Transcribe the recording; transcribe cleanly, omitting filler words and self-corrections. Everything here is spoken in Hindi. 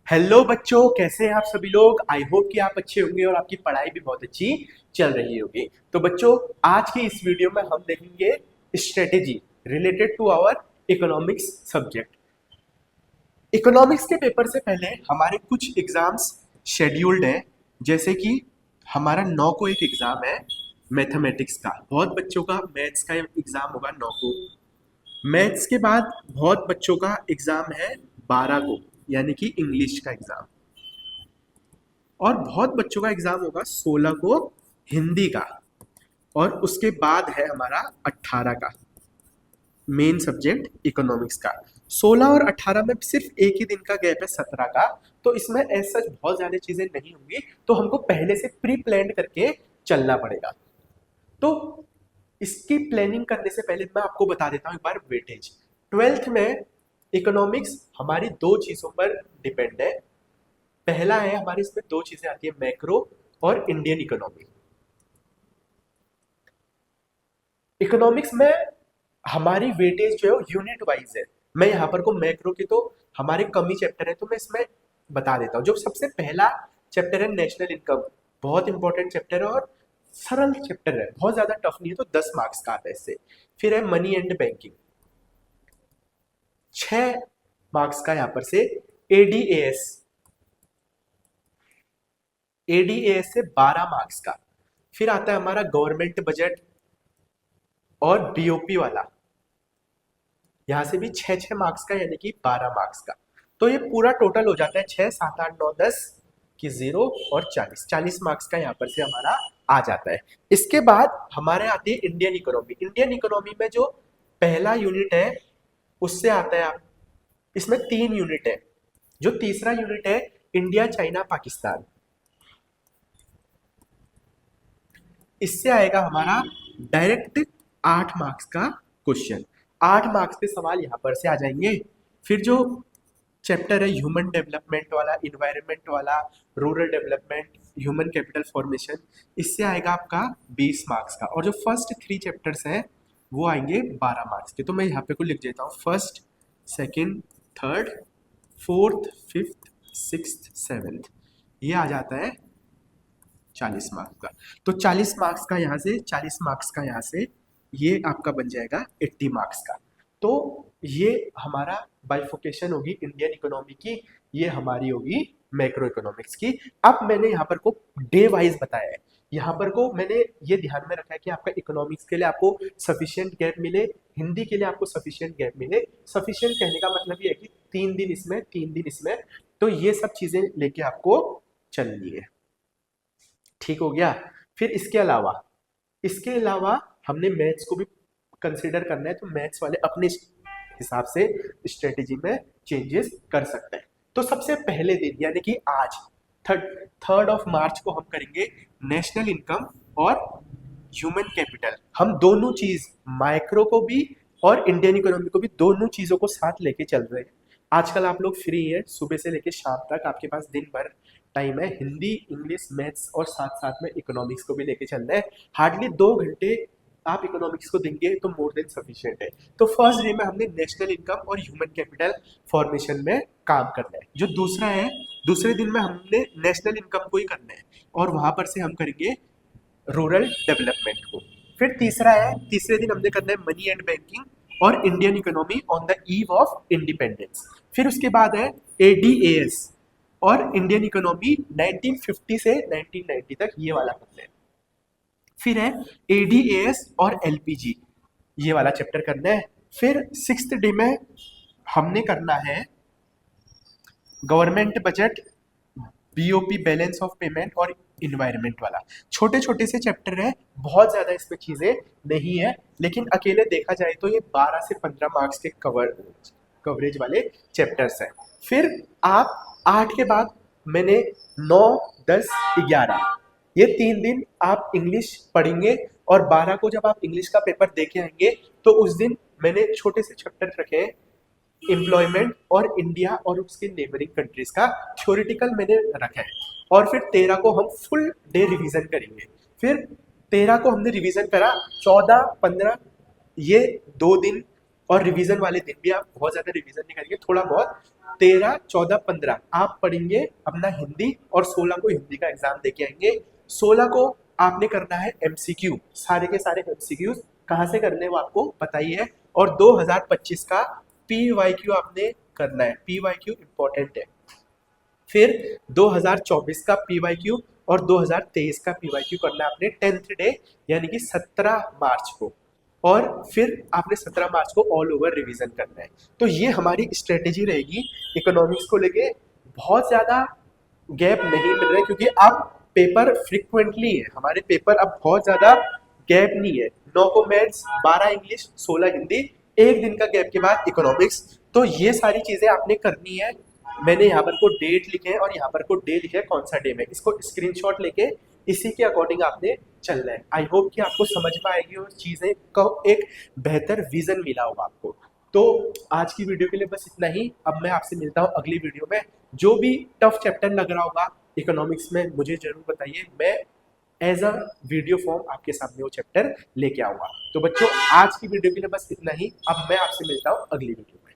हेलो बच्चों, कैसे हैं आप सभी लोग। आई होप कि आप अच्छे होंगे और आपकी पढ़ाई भी बहुत अच्छी चल रही होगी। तो बच्चों, आज की इस वीडियो में हम देखेंगे strategy related to our economics subject. Economics के पेपर से पहले हमारे कुछ एग्जाम्स शेड्यूल्ड हैं, जैसे कि हमारा 9 को एक एग्जाम है मैथमेटिक्स का। बहुत बच्चों का मैथ्स का एग्जाम होगा 9 को। मैथ्स के बाद बहुत बच्चों का एग्जाम है 12 को, यानी कि इंग्लिश का एग्जाम। और बहुत बच्चों का एग्जाम होगा 16 को हिंदी का। और उसके बाद है हमारा 18 का मेन सब्जेक्ट इकोनॉमिक्स का। 16 और 18 में सिर्फ एक ही दिन का गैप है 17 का। तो इसमें ऐसा बहुत ज्यादा चीजें नहीं होंगी, तो हमको पहले से प्री प्लान करके चलना पड़ेगा। तो इसकी प्लानिंग करने से पहले मैं आपको बता देता हूँ एक बार वेटेज। 12th में इकोनॉमिक्स हमारी दो चीजों पर डिपेंड है। पहला है हमारी इसमें दो चीजें आती है, मैक्रो और इंडियन इकोनॉमी। इकोनॉमिक्स में हमारी वेटेज जो है वो यूनिट वाइज है। मैं यहाँ पर को मैक्रो की तो हमारे कम ही चैप्टर है, तो मैं इसमें बता देता हूँ। जो सबसे पहला चैप्टर है नेशनल इनकम, बहुत इंपॉर्टेंट चैप्टर है और सरल चैप्टर है, बहुत ज्यादा टफ नहीं है, तो 10 मार्क्स का आता है इससे। फिर है मनी एंड बैंकिंग, 6 मार्क्स का यहाँ पर से। एडीएएस, एडीएएस से 12 मार्क्स का। फिर आता है हमारा गवर्नमेंट बजट और बीओपी वाला, यहां से भी 6 मार्क्स का, यानी कि 12 मार्क्स का। तो ये पूरा टोटल हो जाता है 6, 7, 8, 9, 10 की 0 और 40 मार्क्स का यहाँ पर से हमारा आ जाता है। इसके बाद हमारे आती है इंडियन इकोनॉमी। इंडियन इकोनॉमी में जो पहला यूनिट है उससे आता है आप, इसमें 3 यूनिट है। जो तीसरा यूनिट है इंडिया चाइना पाकिस्तान, इससे आएगा हमारा डायरेक्ट 8 मार्क्स का क्वेश्चन। 8 मार्क्स के सवाल यहां पर से आ जाएंगे। फिर जो चैप्टर है ह्यूमन डेवलपमेंट वाला, इन्वायरमेंट वाला, rural development, human capital formation, इससे आएगा आपका 20 मार्क्स का। और जो फर्स्ट 3 चैप्टर्स हैं वो आएंगे 12 मार्क्स के। तो मैं यहाँ पे को लिख देता हूँ, first, second, third, fourth, fifth, sixth, seventh, ये आ जाता है 40 मार्क्स का। तो 40 मार्क्स का यहाँ से, 40 मार्क्स का यहाँ से, ये आपका बन जाएगा 80 मार्क्स का। तो ये हमारा बाइफोकेशन होगी इंडियन इकोनॉमी की, ये हमारी होगी मैक्रो इकोनॉमिक्स की। अब मैंने यहाँ पर को डे वाइज बताया है। यहाँ पर को मैंने ये ध्यान में रखा है कि आपका इकोनॉमिक्स के लिए आपको सफिशिएंट गैप मिले, हिंदी के लिए आपको सफिशिएंट गैप मिले। सफिशिएंट कहने का मतलब ये है कि 3 दिन इसमें, 3 दिन इसमें, तो ये सब चीजें लेके आपको चलनी है। ठीक हो गया। फिर इसके अलावा हमने मैथ्स को भी कंसीडर करना है, तो मैथ्स वाले अपने हिसाब से स्ट्रेटेजी में चेंजेस कर सकते हैं। तो सबसे पहले दिन यानी कि आज 3rd ऑफ मार्च को हम करेंगे नेशनल इनकम और ह्यूमन कैपिटल। हम दोनों चीज, माइक्रो को भी और इंडियन इकोनॉमी को भी, दोनों चीजों को साथ लेके चल रहे हैं। आजकल आप लोग फ्री हैं, सुबह से लेके शाम तक आपके पास दिन भर टाइम है। हिंदी, इंग्लिश, मैथ्स और साथ साथ में इकोनॉमिक्स को भी लेके चलना है। हार्डली 2 घंटे आप इकोनॉमिक्स को देंगे तो मोर देन सफिशिएंट है। तो फर्स्ट डे में हमने नेशनल इनकम और ह्यूमन कैपिटल फॉर्मेशन में काम करना है। जो दूसरा है, दूसरे दिन में हमने नेशनल इनकम को ही करना है और वहां पर से हम करेंगे रूरल डेवलपमेंट को। फिर तीसरा है, तीसरे दिन हमने करना है मनी एंड बैंकिंग और Indian economy on the eve of independence. फिर उसके बाद है एडीएएस और इंडियन इकोनॉमी 1950 से 1990 तक, ये वाला करना है। फिर है एडीएएस और एलपीजी, ये वाला चैप्टर करना है। फिर 6th डे में हमने करना है government budget, BOP balance of payment और इन्वायरमेंट वाला। छोटे छोटे से चैप्टर है, बहुत ज्यादा इसमें चीजें नहीं है, लेकिन अकेले देखा जाए तो ये 12 से 15 मार्क्स के कवरेज वाले चैप्टर्स हैं। फिर आप 8 के बाद मैंने 9, 10, 11, ये 3 दिन आप इंग्लिश पढ़ेंगे। और 12 को जब आप इंग्लिश का पेपर देके आएंगे तो उस दिन मैंने छोटे से चैप्टर रखे हैं, एम्प्लॉयमेंट और इंडिया और उसके नेबरिंग कंट्रीज का थ्योरेटिकल मैंने रखा है। और फिर 13 को हम फुल डे रिवीजन करेंगे। फिर 13 को हमने रिवीजन करा, 14, 15 ये 2 दिन, और रिवीजन वाले दिन भी आप बहुत ज्यादा रिवीजन नहीं करेंगे, थोड़ा बहुत 13, 14, 15 आप पढ़ेंगे अपना हिंदी, और 16 को हिंदी का एग्जाम देके आएंगे। 16 को आपने करना है एमसीक्यू, सारे के सारे एमसीक्यूज कहाँ से करने वो आपको पता ही है। और 2025 का पीवाईक्यू आपने करना है, पीवाईक्यू इंपॉर्टेंट है। फिर 2024 का पीवाईक्यू और 2023 का पीवाईक्यू करना है आपने 10th डे यानी कि 17 मार्च को, और फिर आपने 17 मार्च को ऑल ओवर रिवीजन करना है। तो ये हमारी स्ट्रेटेजी रहेगी इकोनॉमिक्स को लेके। बहुत ज़्यादा गैप नहीं मिल रहा है क्योंकि अब पेपर फ्रिक्वेंटली है, हमारे पेपर अब बहुत ज़्यादा गैप नहीं है। 9 को मैथ्स, 12 इंग्लिश, 16 हिंदी, एक दिन का गैप के बाद इकोनॉमिक्स। तो ये सारी चीज़ें आपने करनी है। मैंने यहाँ पर को डेट लिखे हैं और यहाँ पर को डे लिखे है कौन सा डे में, इसको स्क्रीनशॉट लेके इसी के अकॉर्डिंग आपने चलना है। आई होप कि आपको समझ में आएगी और चीज़ें का एक बेहतर विजन मिला होगा आपको। तो आज की वीडियो के लिए बस इतना ही। अब मैं आपसे मिलता हूँ अगली वीडियो में। जो भी टफ चैप्टर लग रहा होगा इकोनॉमिक्स में मुझे जरूर बताइए, मैं एज अ वीडियो फॉर्म आपके सामने वो चैप्टर लेके आऊँगा। तो बच्चों आज की वीडियो के लिए बस इतना ही। अब मैं आपसे मिलता हूँ अगली वीडियो में।